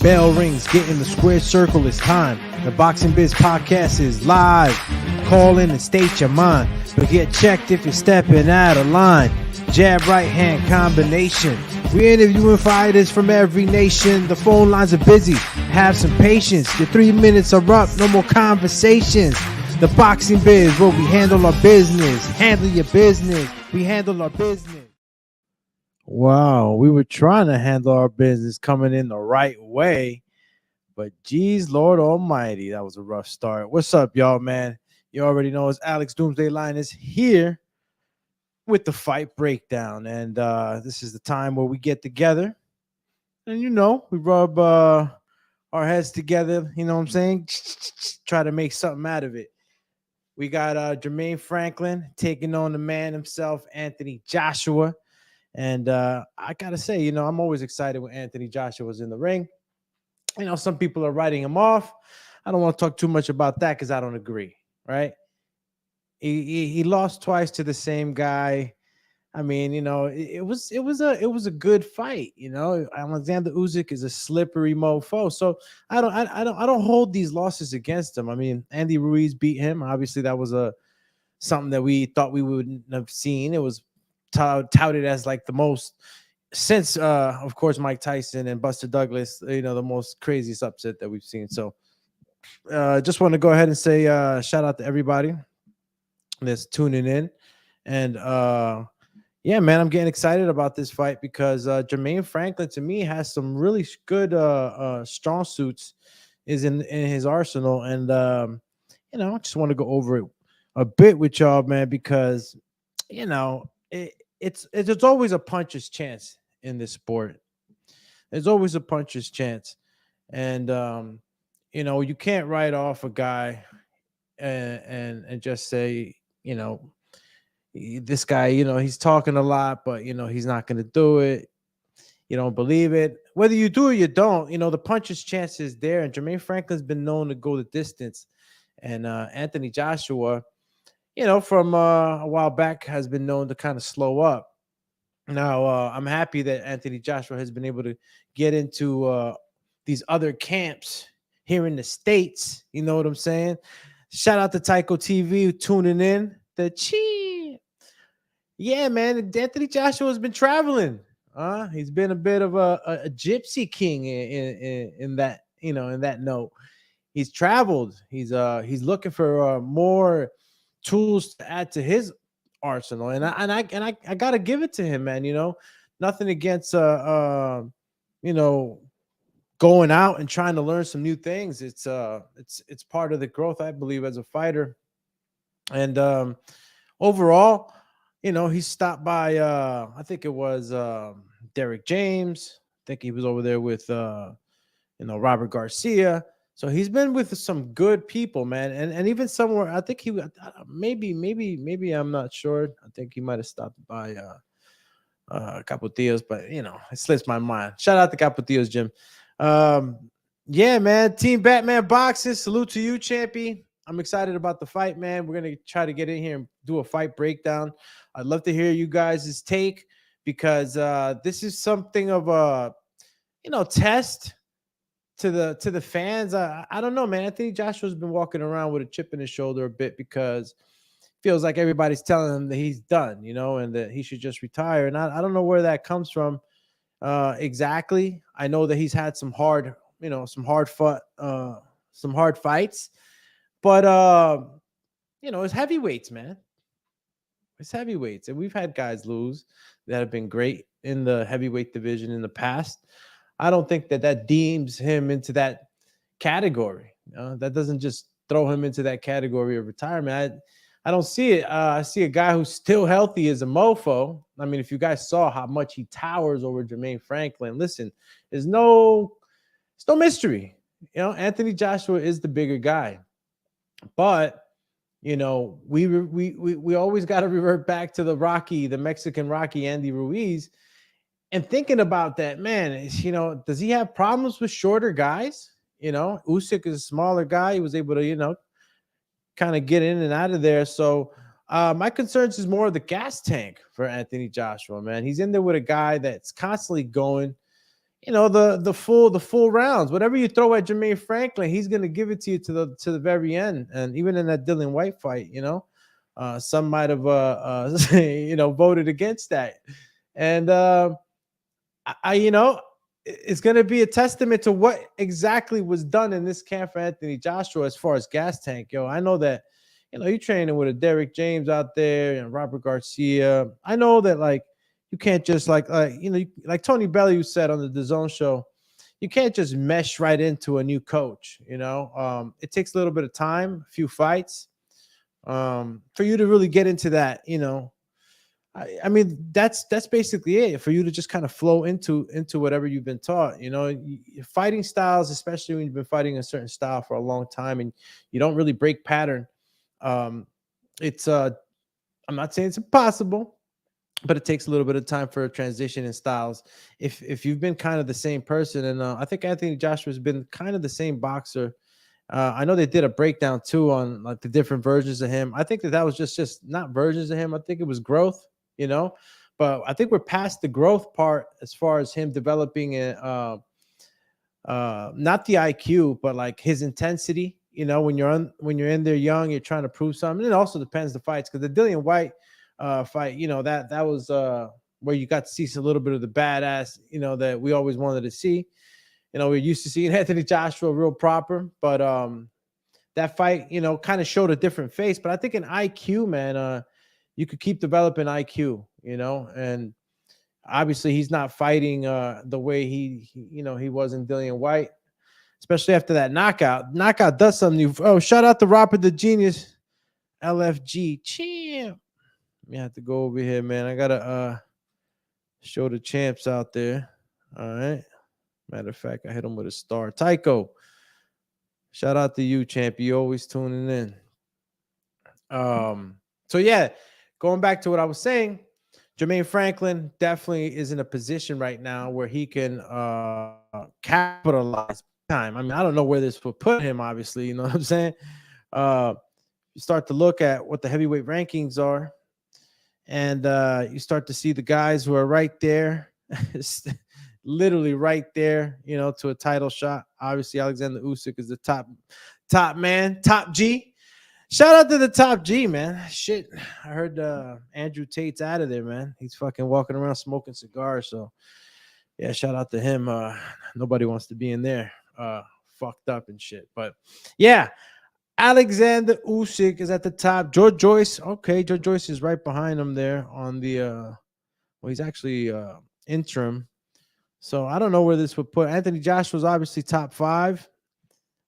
Bell rings, get in the square circle, it's time. The Boxing Biz podcast is live. Call in and state your mind, but get checked if you're stepping out of line. Jab right hand combination. We're interviewing fighters from every nation. The phone lines are busy. Have some patience. Your 3 minutes are up. No more conversations. The Boxing Biz, where we handle our business. Handle your business. We handle our business. Wow, we were trying to handle our business coming in the right way, but geez, Lord Almighty, that was a rough start. What's up, y'all, man? You already know it's Alex Doomsday Line is here with the fight breakdown, and this is the time where we get together and we rub our heads together. You know what I'm saying? Try to make something out of it. We got Jermaine Franklin taking on the man himself, Anthony Joshua. And I got to say, I'm always excited when Anthony Joshua was in the ring. Some people are writing him off. I don't want to talk too much about that because I don't agree, right? He lost twice to the same guy. I mean, it was a good fight. Alexander Usyk is a slippery mofo. So I don't hold these losses against him. I mean, Andy Ruiz beat him. Obviously, that was something that we thought we wouldn't have seen. It was touted as like the most since of course Mike Tyson and Buster Douglas, the most craziest upset that we've seen. So just want to go ahead and say shout out to everybody that's tuning in. And yeah, man, I'm getting excited about this fight because Jermaine Franklin to me has some really good strong suits is in his arsenal. And I just want to go over it a bit with y'all, man, because it's always a puncher's chance in this sport. There's always a puncher's chance. And you can't write off a guy and just say, this guy, he's talking a lot, but he's not going to do it. You don't believe it. Whether you do or you don't, the puncher's chance is there. And Jermaine Franklin's been known to go the distance. And Anthony Joshua, from a while back has been known to kind of slow up. Now, I'm happy that Anthony Joshua has been able to get into these other camps here in the States. You know what I'm saying? Shout out to Tyco TV tuning in. Yeah, man, Anthony Joshua has been traveling. He's been a bit of a gypsy king in that, in that note. He's traveled. He's looking for more tools to add to his arsenal, and I gotta give it to him, man. Nothing against going out and trying to learn some new things. It's part of the growth, I believe, as a fighter. And overall, he stopped by I think it was Derek James. I think he was over there with Robert Garcia. So he's been with some good people, man, and even somewhere I think he maybe I'm not sure. I think he might have stopped by Capotillo's, but it slips my mind. Shout out to Capotillo's gym. Yeah, man, Team Batman Boxing. Salute to you, champion. I'm excited about the fight, man. We're gonna try to get in here and do a fight breakdown. I'd love to hear you guys' take because this is something of a test to the fans. I don't know, man. Anthony Joshua's been walking around with a chip in his shoulder a bit because it feels like everybody's telling him that he's done, and that he should just retire. And I don't know where that comes from exactly. I know that he's had some hard fights, but it's heavyweights, man. It's heavyweights, and we've had guys lose that have been great in the heavyweight division in the past. I don't think that deems him into that category. That doesn't just throw him into that category of retirement. I don't see it. I see a guy who's still healthy as a mofo. I mean, if you guys saw how much he towers over Jermaine Franklin, listen, there's no mystery. Anthony Joshua is the bigger guy, but we always got to revert back to the Mexican Rocky, Andy Ruiz. And thinking about that, man, does he have problems with shorter guys? Usyk is a smaller guy. He was able to, kind of get in and out of there. So my concerns is more of the gas tank for Anthony Joshua, man. He's in there with a guy that's constantly going. the full rounds. Whatever you throw at Jermaine Franklin, he's gonna give it to you to the very end. And even in that Dylan White fight, some might have voted against that. And it's gonna be a testament to what exactly was done in this camp for Anthony Joshua as far as gas tank. I know that you're training with a Derrick James out there and Robert Garcia. I know that you can't just like Tony Bellew said on the DAZN show, you can't just mesh right into a new coach. It takes a little bit of time, a few fights, for you to really get into that. I mean, that's basically it, for you to just kind of flow into whatever you've been taught. Fighting styles, especially when you've been fighting a certain style for a long time and you don't really break pattern. It's I'm not saying it's impossible, but it takes a little bit of time for a transition in styles. If you've been kind of the same person, and I think Anthony Joshua's been kind of the same boxer. I know they did a breakdown too on like the different versions of him. I think that was just not versions of him. I think it was growth, but I think we're past the growth part as far as him developing not the IQ, but like his intensity. When you're in there young, you're trying to prove something. It also depends the fights, because the Dillian White fight, that was where you got to see a little bit of the badass, that we always wanted to see. We're used to seeing Anthony Joshua real proper, but that fight, kind of showed a different face. But I think in IQ, man, you could keep developing IQ, and obviously he's not fighting the way he was in Dillian White, especially after that knockout. Knockout does something new. Oh, shout out to Robert the Genius, LFG champ. You have to go over here, man. I gotta show the champs out there. All right. Matter of fact, I hit him with a star. Tycho, shout out to you, champ. You always tuning in. So yeah, going back to what I was saying, Jermaine Franklin definitely is in a position right now where he can capitalize time. I mean, I don't know where this will put him, obviously, you know what I'm saying? You start to look at what the heavyweight rankings are, and you start to see the guys who are right there, literally right there, to a title shot. Obviously, Alexander Usyk is the top man, top G. Shout out to the top G, man. Shit, I heard Andrew Tate's out of there, man. He's fucking walking around smoking cigars. So, yeah, shout out to him. Nobody wants to be in there, fucked up and shit. But, yeah, Alexander Usyk is at the top. George Joyce, okay, George Joyce is right behind him there on the well, he's actually interim. So I don't know where this would put. Anthony Joshua's obviously top 5.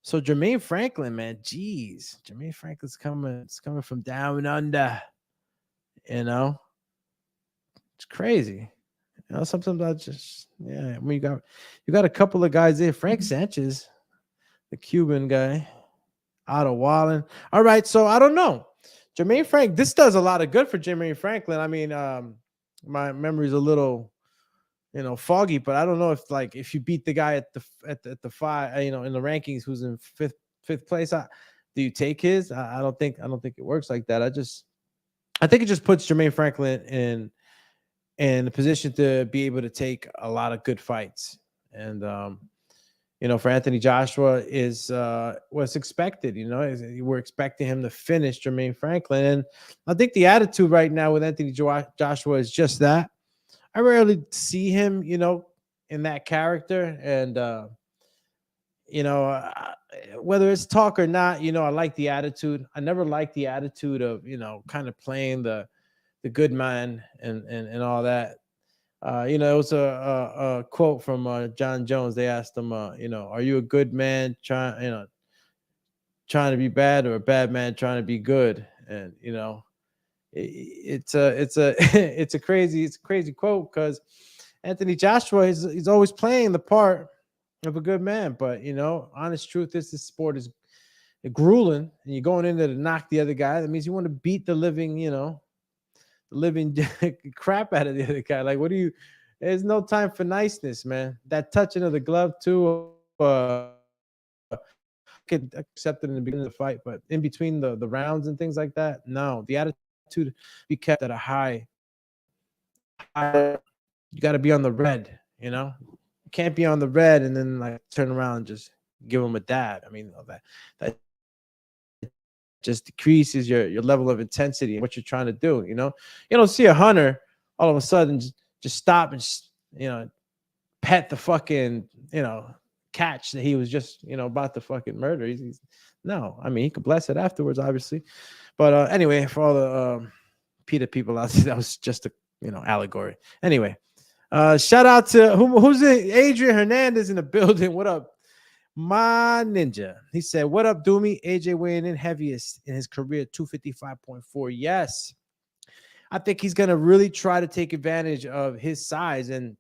So Jermaine Franklin, man, jeez, Jermaine Franklin's coming. It's coming from down under. It's crazy. Sometimes I just, yeah. I mean, you got a couple of guys there. Frank Sanchez, the Cuban guy, Otto Wallen. All right, so I don't know. Jermaine Frank, this does a lot of good for Jermaine Franklin. I mean, my memory's a little, foggy, but I don't know if you beat the guy at the 5, in the rankings, who's in fifth place, do you take his? I don't think it works like that. I think it just puts Jermaine Franklin in a position to be able to take a lot of good fights. And for Anthony Joshua is what's expected. We're expecting him to finish Jermaine Franklin, and I think the attitude right now with Anthony Joshua is just that. I rarely see him, in that character, and whether it's talk or not, I like the attitude. I never liked the attitude of kind of playing the good man and all that. It was a quote from John Jones. They asked him, are you a good man trying to be bad, or a bad man trying to be good? And it's a crazy quote, because Anthony Joshua he's always playing the part of a good man, but honest truth is, this sport is grueling, and you're going in there to knock the other guy. That means you want to beat the living crap out of the other guy. Like, there's no time for niceness, man. That touching of the glove too, could accept it in the beginning of the fight, but in between the rounds and things like that, no. The attitude be kept at a high. You got to be on the red, You can't be on the red and then like turn around and just give him a dab. I mean, that just decreases your level of intensity and what you're trying to do. You don't see a hunter all of a sudden just stop and pet the fucking catch that he was just about to fucking murder. No, I mean he could bless it afterwards, obviously. But anyway, for all the PETA people out there, that was just a allegory. Anyway, shout out to who's it? Adrian Hernandez in the building. What up, my ninja? He said, "What up, Doomy? AJ weighing in heaviest in his career, 255.4. Yes, I think he's gonna really try to take advantage of his size, and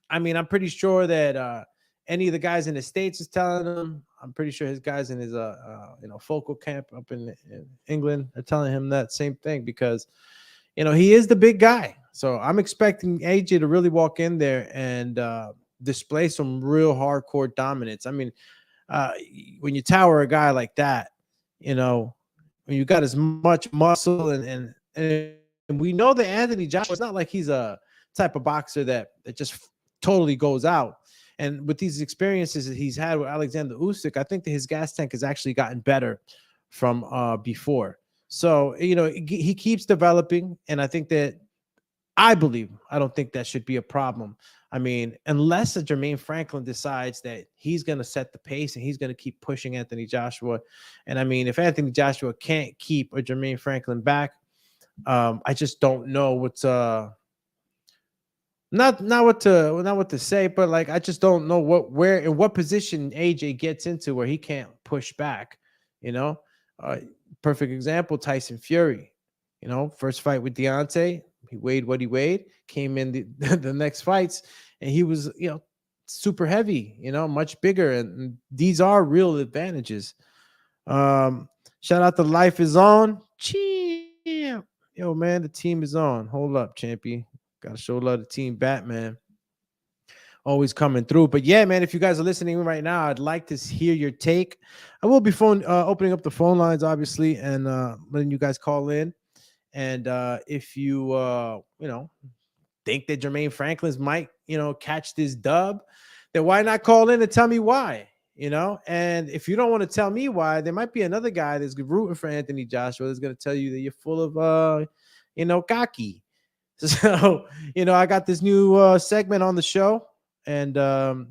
I mean, I'm pretty sure that any of the guys in the States is telling him. I'm pretty sure his guys in his focal camp up in England are telling him that same thing, because he is the big guy. So I'm expecting AJ to really walk in there and display some real hardcore dominance. I mean, when you tower a guy like that, when you got as much muscle and we know that Anthony Joshua, it's not like he's a type of boxer that just totally goes out. And with these experiences that he's had with Alexander Usyk, I think that his gas tank has actually gotten better from before. So, he keeps developing, and I think that I don't think that should be a problem. I mean, unless Jermaine Franklin decides that he's going to set the pace and he's going to keep pushing Anthony Joshua. And I mean, if Anthony Joshua can't keep a Jermaine Franklin back, I just don't know what's not what to say, but like I just don't know where in what position AJ gets into where he can't push back. Perfect example, Tyson Fury. First fight with Deontay, he weighed what he weighed, came in the next fights, and he was super heavy, much bigger, and these are real advantages. Shout out to Life is On. Champ. Yo, man, the team is on. Hold up, champion. Gotta show love to Team Batman. Always coming through. But yeah, man, if you guys are listening right now, I'd like to hear your take. I will be opening up the phone lines, obviously, and letting you guys call in. And if you think that Jermaine Franklin's might catch this dub, then why not call in and tell me why? And if you don't want to tell me why, there might be another guy that's rooting for Anthony Joshua that's going to tell you that you're full of cocky. So I got this new segment on the show, and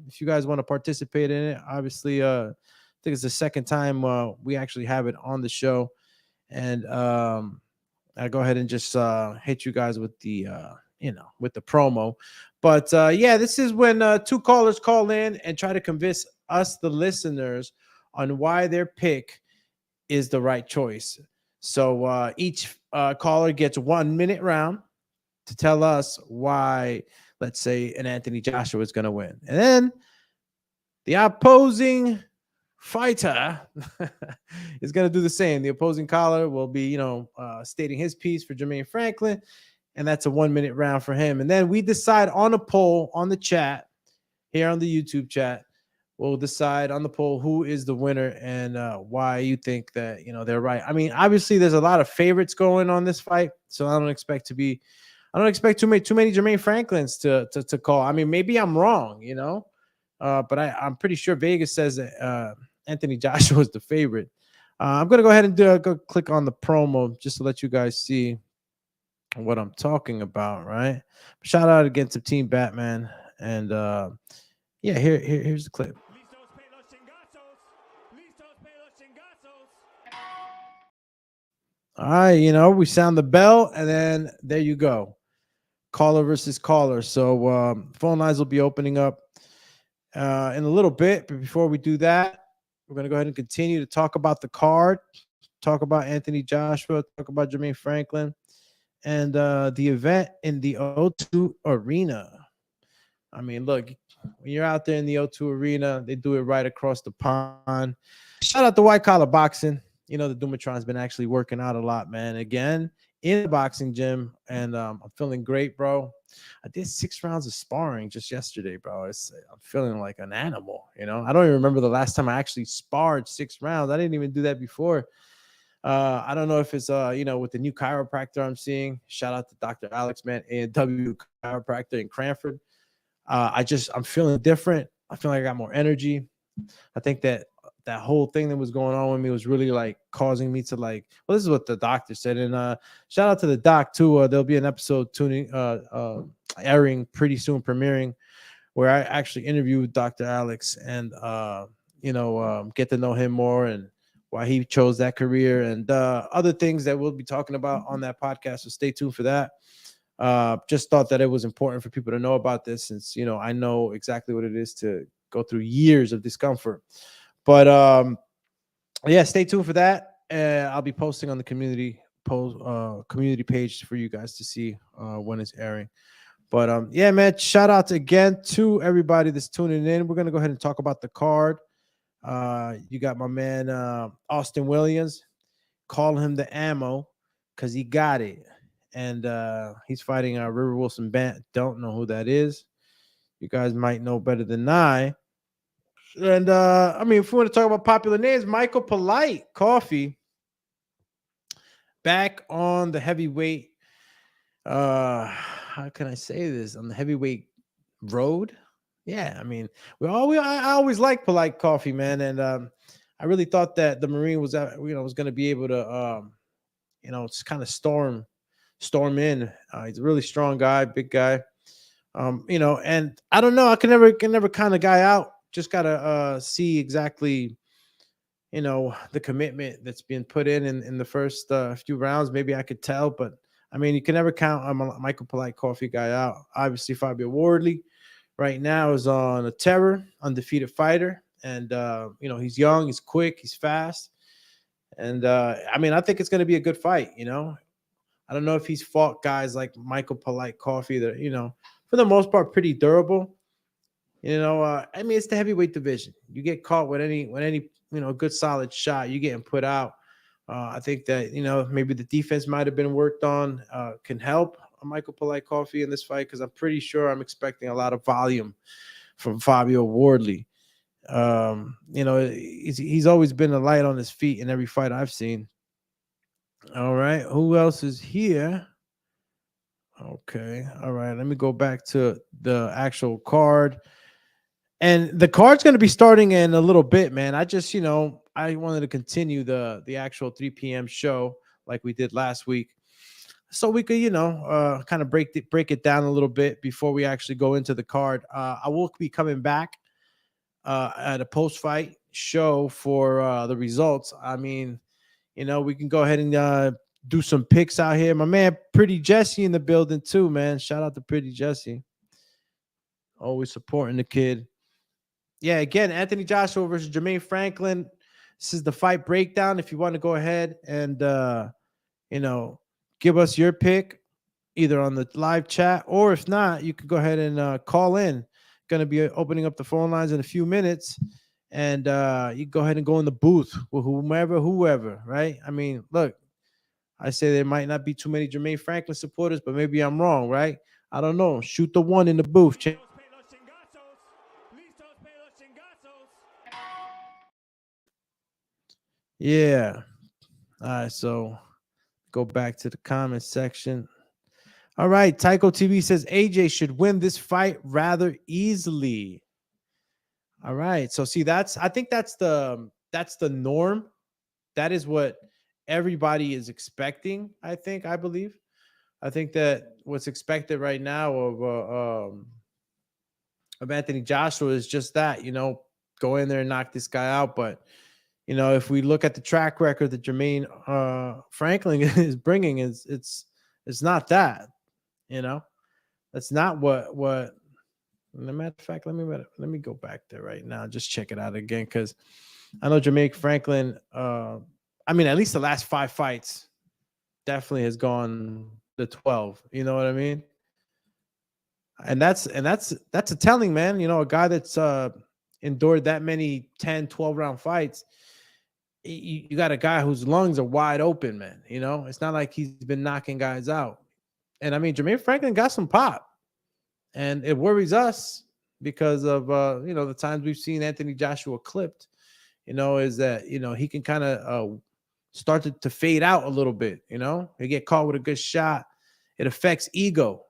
if you guys want to participate in it, obviously I think it's the second time we actually have it on the show. And I go ahead and just hit you guys with the with the promo. But yeah, this is when two callers call in and try to convince us, the listeners, on why their pick is the right choice. So each caller gets 1 minute round to tell us why, let's say, an Anthony Joshua is going to win. And then the opposing fighter is going to do the same. The opposing caller will be, stating his piece for Jermaine Franklin, and that's a 1 minute round for him. And then we decide on a poll on the chat here on the YouTube chat. We'll decide on the poll who is the winner and why you think that they're right. I mean, obviously, there's a lot of favorites going on this fight, so I don't expect too many Jermaine Franklins to call. I mean, maybe I'm wrong, but I'm pretty sure Vegas says that Anthony Joshua is the favorite. I'm gonna go ahead and go click on the promo just to let you guys see what I'm talking about. Right? Shout out again to Team Batman, and yeah, here's the clip. All right, we sound the bell, and then there you go. Caller versus caller. So phone lines will be opening up in a little bit. But before we do that, we're going to go ahead and continue to talk about the card, talk about Anthony Joshua, talk about Jermaine Franklin, and the event in the O2 Arena. I mean, look, when you're out there in the O2 Arena, they do it right across the pond. Shout out to White Collar Boxing. The Dumatron's been actually working out a lot, man. Again, in the boxing gym, and I'm feeling great, bro. I did 6 rounds of sparring just yesterday, bro. I'm feeling like an animal, I don't even remember the last time I actually sparred 6 rounds. I didn't even do that before. I don't know if it's with the new chiropractor I'm seeing. Shout out to Dr. Alex, man, A&W chiropractor in Cranford. I'm feeling different. I feel like I got more energy. I think that whole thing that was going on with me was really like causing me to like, well, this is what the doctor said. And shout out to the doc too. There'll be an episode airing pretty soon, premiering, where I actually interviewed Dr. Alex and get to know him more and why he chose that career and other things that we'll be talking about on that podcast. So stay tuned for that. Just thought that it was important for people to know about this, since I know exactly what it is to go through years of discomfort. But yeah, stay tuned for that. I'll be posting on the community page for you guys to see when it's airing. But yeah, man, shout out again to everybody that's tuning in. We're gonna go ahead and talk about the card. You got my man Austin Williams. Call him the ammo because he got it. And he's fighting River Wilson Bant. Don't know who that is. You guys might know better than I. And I mean, if we want to talk about popular names, Michael Polite Coffee back on the heavyweight. How can I say this? On the heavyweight road? Yeah, I mean, I always like Polite Coffee, man, and I really thought that the Marine was was going to be able to just kind of storm in. He's a really strong guy, big guy. And I don't know, I can never kind of guy out. Just gotta see exactly, the commitment that's being put in the first few rounds. Maybe I could tell, but I mean, you can never count Michael Polite Coffee guy out. Obviously, Fabio Wardley right now is on a terror, undefeated fighter, and he's young, he's quick, he's fast, and I mean, I think it's going to be a good fight. I don't know if he's fought guys like Michael Polite Coffee that for the most part pretty durable. I mean, it's the heavyweight division. You get caught with any good solid shot, you getting put out. I think that maybe the defense might have been worked on, can help Michael Polite Coffee in this fight, because I'm pretty sure I'm expecting a lot of volume from Fabio Wardley. He's always been a light on his feet in every fight I've seen. All right, who else is here? Okay, all right. Let me go back to the actual card. And the card's going to be starting in a little bit, man. I just, I wanted to continue the actual 3 p.m. show like we did last week, so we could, kind of break it down a little bit before we actually go into the card. I will be coming back at a post-fight show for the results. I mean, we can go ahead and do some picks out here. My man, Pretty Jesse in the building too, man. Shout out to Pretty Jesse. Always supporting the kid. Yeah, again, Anthony Joshua versus Jermaine Franklin. This is the fight breakdown. If you want to go ahead and, give us your pick either on the live chat, or if not, you could go ahead and call in. Going to be opening up the phone lines in a few minutes. And you go ahead and go in the booth with whoever, right? I mean, look, I say there might not be too many Jermaine Franklin supporters, but maybe I'm wrong, right? I don't know. Shoot the one in the booth. Yeah. All right, so go back to the comment section. All right, Tycho TV says AJ should win this fight rather easily. All right, so see, I think that's the norm. That is what everybody is expecting. I believe that what's expected right now of Anthony Joshua is just that, go in there and knock this guy out. But if we look at the track record that Jermaine Franklin is bringing, it's not that. That's not what. As a matter of fact, let me go back there right now. Just check it out again, because I know Jermaine Franklin. I mean, at least the last 5 fights definitely has gone to 12. You know what I mean? And that's a telling, man. A guy that's endured that many 10, 12 round fights. You got a guy whose lungs are wide open, man. It's not like he's been knocking guys out. And I mean, Jermaine Franklin got some pop, and it worries us because of the times we've seen Anthony Joshua clipped. Is that he can kind of start to fade out a little bit. He get caught with a good shot, it affects ego.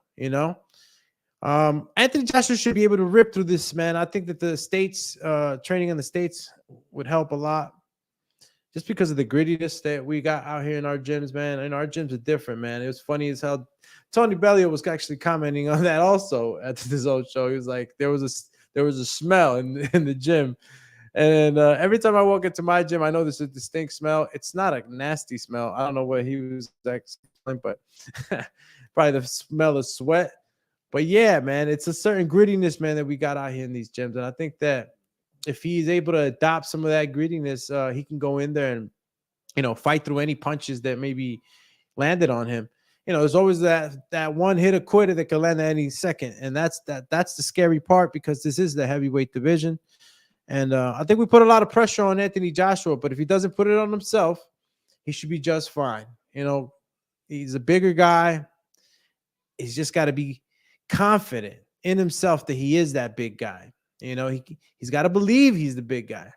Anthony Joshua should be able to rip through this, man. I think that the States, training in the States would help a lot just because of the grittiness that we got out here in our gyms, man. And our gyms are different, man. It was funny as hell. Tony Belliot was actually commenting on that also at his old show. He was like, there was a smell in the gym. And every time I walk into my gym, I know there's a distinct smell. It's not a nasty smell. I don't know what he was actually, but probably the smell of sweat. But yeah, man, it's a certain grittiness, man, that we got out here in these gyms. And I think that if he's able to adopt some of that grittiness, he can go in there and, fight through any punches that maybe landed on him. There's always that one hit or quitter that can land at any second. And that's the scary part, because this is the heavyweight division. And I think we put a lot of pressure on Anthony Joshua, but if he doesn't put it on himself, he should be just fine. He's a bigger guy. He's just got to be confident in himself that he is that big guy. He's got to believe he's the big guy.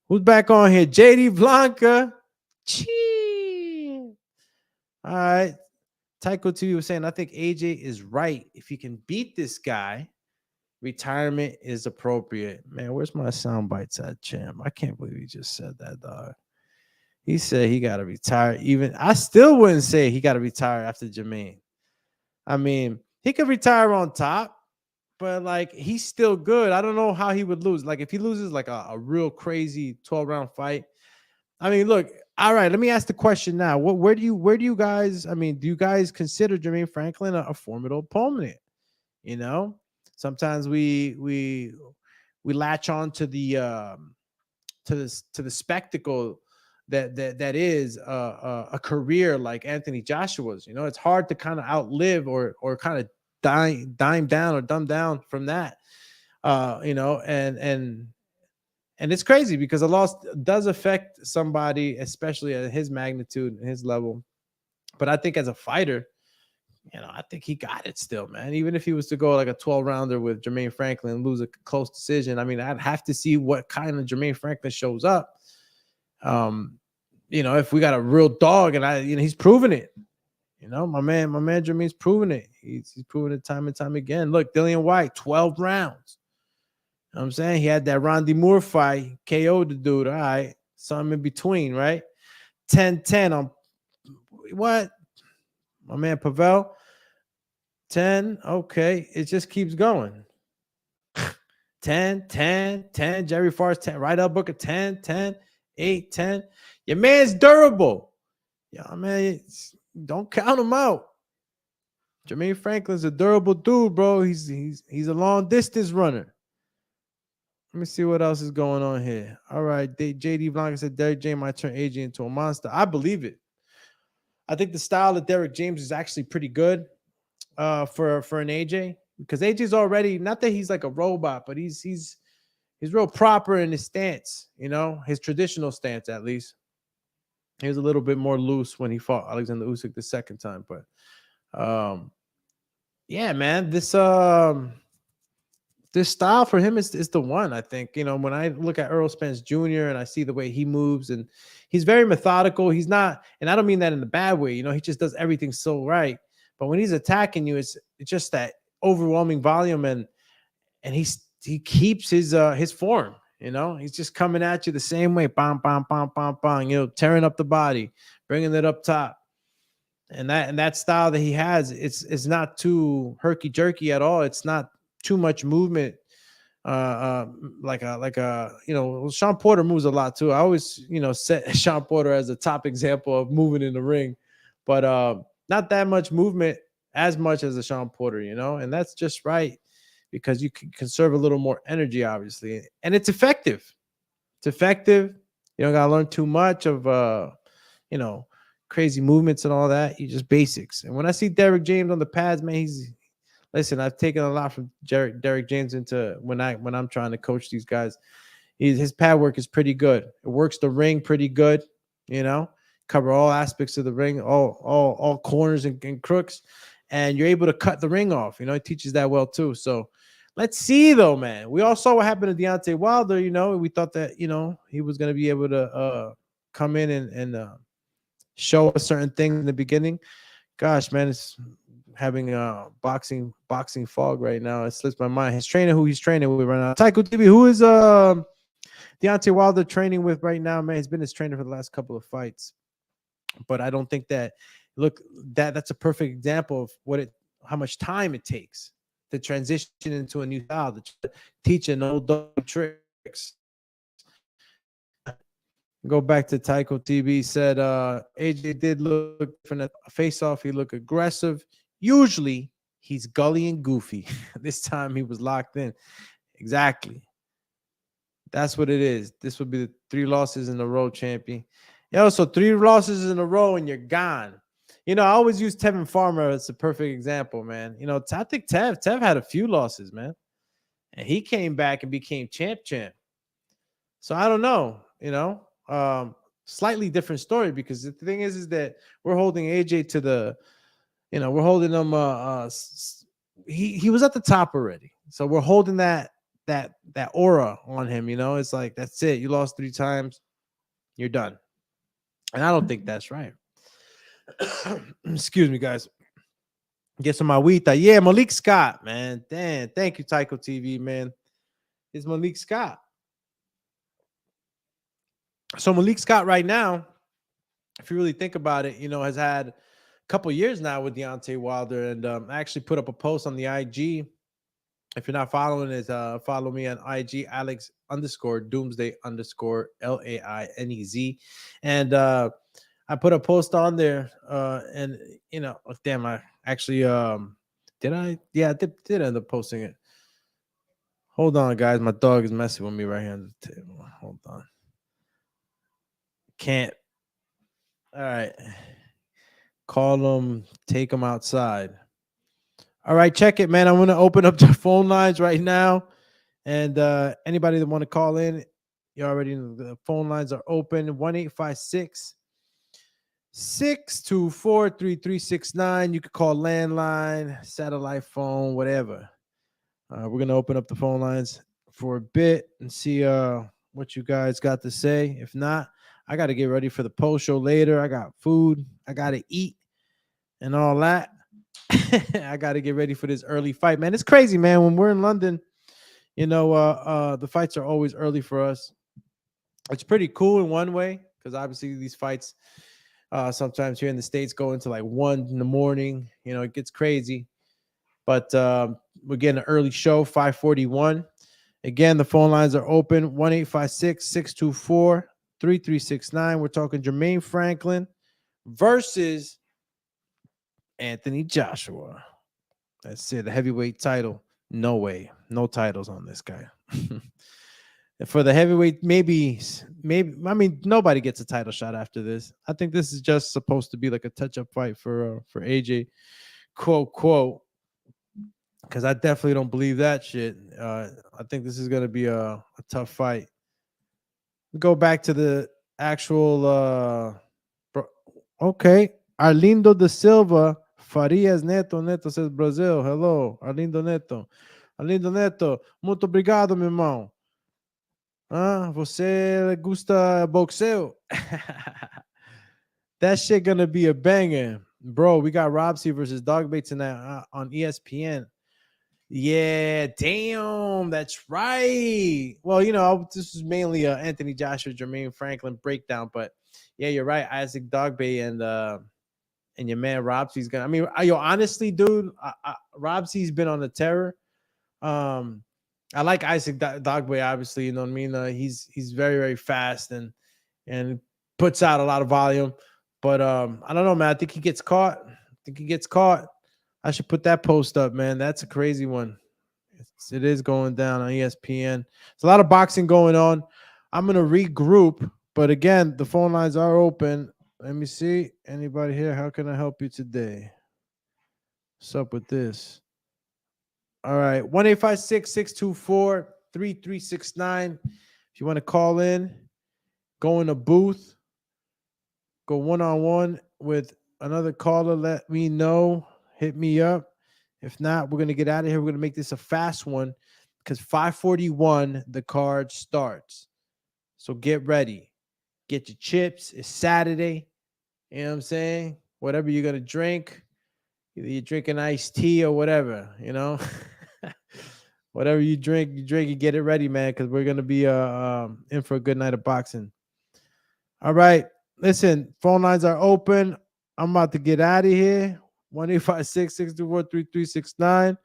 Who's back on here? JD Blanca. Chee. All right. Tycho TV was saying, I think AJ is right. If he can beat this guy, retirement is appropriate. Man, where's my sound bites at, champ? I can't believe he just said that, dog. He said he got to retire. Even I still wouldn't say he got to retire after Jermaine. I mean, he could retire on top, but like he's still good. I don't know how he would lose. Like if he loses like a real crazy 12-round fight. I mean, look, all right, let me ask the question now. Where do you guys, do you guys consider Jermaine Franklin a formidable opponent? Sometimes we latch on to the spectacle that is a career like Anthony Joshua's. It's hard to kind of outlive or kind of dime down or dumb down from that. And it's crazy because a loss does affect somebody, especially at his magnitude and his level. But I think as a fighter, I think he got it still, man. Even if he was to go like a 12-rounder with Jermaine Franklin and lose a close decision, I'd have to see what kind of Jermaine Franklin shows up. If we got a real dog, and he's proven it. My man Jermaine's proven it. He's proven it time and time again. Look, Dillian White, 12 rounds. You know what I'm saying? He had that Rondy Moore fight, KO'd the dude. All right. Something in between, right? 10-10 on what? My man Pavel. 10. Okay. It just keeps going. 10, 10, 10. Jerry Forrest, 10. Right up Booker, 10, 10, 8, 10. Your man's durable. Yeah, man, don't count him out. Jermaine Franklin's a durable dude, bro. He's a long distance runner. Let me see what else is going on here. All right, JD Blanca said Derrick James might turn AJ into a monster. I believe it. I think the style of Derrick James is actually pretty good for an AJ, because AJ's already, not that he's like a robot, but he's real proper in his stance, his traditional stance at least. He was a little bit more loose when he fought Alexander Usyk the second time, but yeah, man, this style for him is the one. I think, when I look at Errol Spence Jr. and I see the way he moves, and he's very methodical. He's not, and I don't mean that in a bad way, he just does everything so right. But when he's attacking you, it's just that overwhelming volume, and he keeps his form. He's just coming at you the same way, bam, bam, bam, bam, bam, tearing up the body, bringing it up top. And that style that he has, it's not too herky jerky at all. It's not too much movement. Like Sean Porter moves a lot too. I always, set Sean Porter as a top example of moving in the ring, but not that much movement as much as a Sean Porter, and that's just right, because you can conserve a little more energy, obviously, and it's effective. It's effective. You don't gotta learn too much of crazy movements and all that. You just basics. And when I see Derrick James on the pads, man, listen, I've taken a lot from Derrick James into when I'm trying to coach these guys. His pad work is pretty good. It works the ring pretty good, cover all aspects of the ring, all corners and crooks, and you're able to cut the ring off. He teaches that well too. So let's see though, man. We all saw what happened to Deontay Wilder. We thought that he was going to be able to come in and show us certain things in the beginning. Gosh, man, having a boxing fog right now. It slips my mind. Who he's training with right now. Tycho TV, who is Deontay Wilder training with right now, man. He's been his trainer for the last couple of fights. But I don't think that that's a perfect example of how much time it takes to transition into a new style, to teach an old dog tricks. Go back to Tycho TV, said AJ did look different at face off. He looked aggressive. Usually he's gully and goofy. This time he was locked in. Exactly. That's what it is. This would be the 3 losses in a row, champion. Yo, so 3 losses in a row and you're gone. You know, I always use Tevin Farmer as a perfect example, man. You know, I think Tev had a few losses, man. And he came back and became champ. So I don't know, you know. Slightly different story, because the thing is that we're holding AJ to the, you know, we're holding him he was at the top already. So we're holding that aura on him, you know. It's like, that's it. You lost 3 times, you're done. And I don't think that's right. Excuse me, guys. Get some agüita. Yeah, Malik Scott, man. Damn, thank you, Tycho TV, man. It's Malik Scott. So Malik Scott right now, if you really think about it, you know, has had a couple years now with Deontay Wilder. And I actually put up a post on the IG. If you're not following it, follow me on IG, Alex_Doomsday_LAINEZ. And I put a post on there, and you know, damn, I actually did I? Yeah, I did end up posting it. Hold on, guys, my dog is messing with me right here on the table. Hold on, can't. All right, call him, take him outside. All right, check it, man. I'm gonna open up the phone lines right now, and anybody that want to call in, you already know the phone lines are open. 1-856. 624-3369. You could call landline, satellite phone, whatever. We're gonna open up the phone lines for a bit and see what you guys got to say. If not, I got to get ready for the post show later. I got food, I got to eat, and all that. I got to get ready for this early fight, man. It's crazy, man. When we're in London, you know, the fights are always early for us. It's pretty cool in one way, because obviously these fights sometimes here in the States go into like 1 in the morning. You know, it gets crazy. But we're getting an early show, 5:41. Again, the phone lines are open, 1-856-624-3369. We're talking Jermaine Franklin versus Anthony Joshua. That's it, the heavyweight title. No way. No titles on this guy. For the heavyweight, maybe, I mean, nobody gets a title shot after this. I think this is just supposed to be like a touch-up fight for AJ, quote, because I definitely don't believe that shit. I think this is going to be a tough fight. Go back to the actual, okay, Arlindo da Silva, Farias Neto says Brazil. Hello, Arlindo Neto. Arlindo Neto, muito obrigado, meu irmão. Você gusta boxeo? That shit gonna be a banger. Bro, we got Robsy versus Dogbait tonight on ESPN. Yeah, damn, that's right. Well, you know, this is mainly Anthony Joshua, Jermaine Franklin breakdown, but yeah, you're right. Isaac Dogbait and your man Robsy's gonna. I mean, honestly, dude, Robsy's been on the terror. I like Isaac Dogbait, obviously, you know what I mean? He's very, very fast and puts out a lot of volume. But I don't know, man. I think he gets caught. I should put that post up, man. That's a crazy one. It is going down on ESPN. There's a lot of boxing going on. I'm going to regroup. But again, the phone lines are open. Let me see. Anybody here? How can I help you today? What's up with this? All right, 1-856-624-3369. If you want to call in, go in a booth, go one-on-one with another caller, let me know, hit me up. If not, we're going to get out of here. We're going to make this a fast one because 5:41, the card starts. So get ready. Get your chips. It's Saturday. You know what I'm saying? Whatever you're going to drink. Either you're drinking iced tea or whatever, whatever you drink, you get it ready, man, because we're going to be in for a good night of boxing. All right. Listen, phone lines are open. I'm about to get out of here. 1-856-624-3369.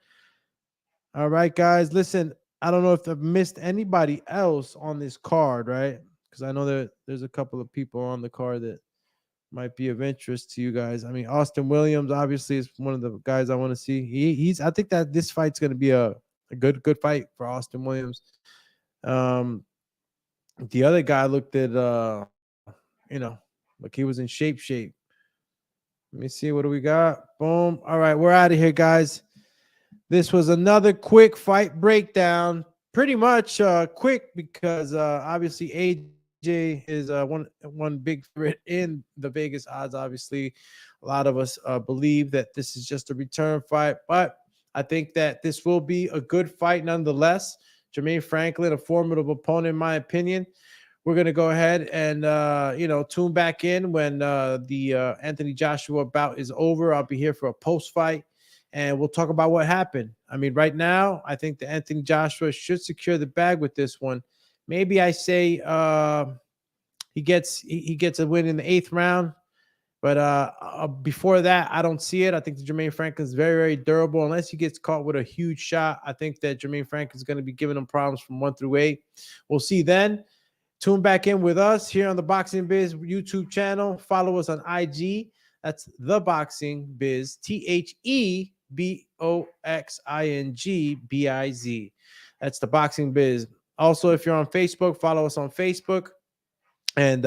All right, guys. Listen, I don't know if I've missed anybody else on this card, right? Because I know that there's a couple of people on the card that might be of interest to you guys. I mean, Austin Williams obviously is one of the guys I want to see. I think that this fight's going to be a good fight for Austin Williams. The other guy looked at like he was in shape. Let me see, what do we got? Boom. All right, we're out of here, guys. This was another quick fight breakdown. Pretty much quick because obviously AJ is one big favorite in the Vegas odds. Obviously, a lot of us believe that this is just a return fight, but I think that this will be a good fight nonetheless. Jermaine Franklin, a formidable opponent, in my opinion. We're going to go ahead and, tune back in when the Anthony Joshua bout is over. I'll be here for a post-fight, and we'll talk about what happened. I mean, right now, I think that Anthony Joshua should secure the bag with this one. Maybe I say he gets a win in the 8th round. But before that, I don't see it. I think that Jermaine Franklin is very, very durable. Unless he gets caught with a huge shot, I think that Jermaine Franklin is going to be giving him problems from 1 through 8. We'll see then. Tune back in with us here on the Boxing Biz YouTube channel. Follow us on IG. That's The Boxing Biz, THEBOXINGBIZ. That's The Boxing Biz. Also, if you're on Facebook, follow us on Facebook. And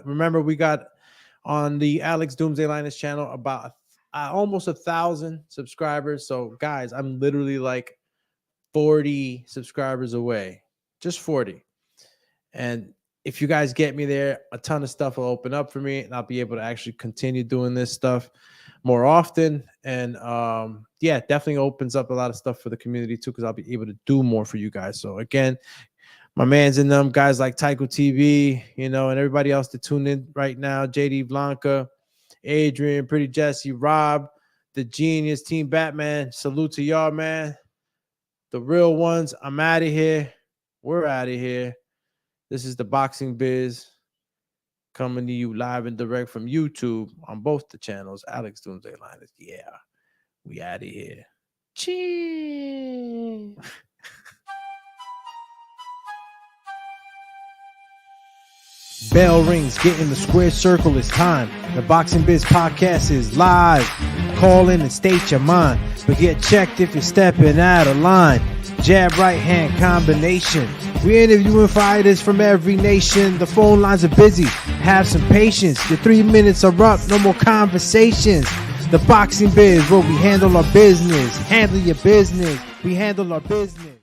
remember, we got on the Alex Doomsday Linus channel about almost 1,000 subscribers. So, guys, I'm literally like 40 subscribers away. Just 40. And if you guys get me there, a ton of stuff will open up for me, and I'll be able to actually continue doing this stuff more often. And yeah, definitely opens up a lot of stuff for the community too, because I'll be able to do more for you guys. So again, my man's in them, guys like Tycho TV, and everybody else that tune in right now, JD Blanca, Adrian, Pretty Jesse, Rob, the Genius, Team Batman. Salute to y'all, man. The real ones. I'm out of here. We're out of here. This is the Boxing Biz coming to you live and direct from YouTube on both the channels. Alex Doomsday Linus. Yeah, we out of here. Cheers. Bell rings, get in the square circle, it's time. The Boxing Biz podcast is live. Call in and state your mind, but get checked if you're stepping out of line. Jab right hand combination. We interviewing fighters from every nation. The phone lines are busy. Have some patience. Your 3 minutes are up. No more conversations. The Boxing Biz, where we handle our business. Handle your business. We handle our business.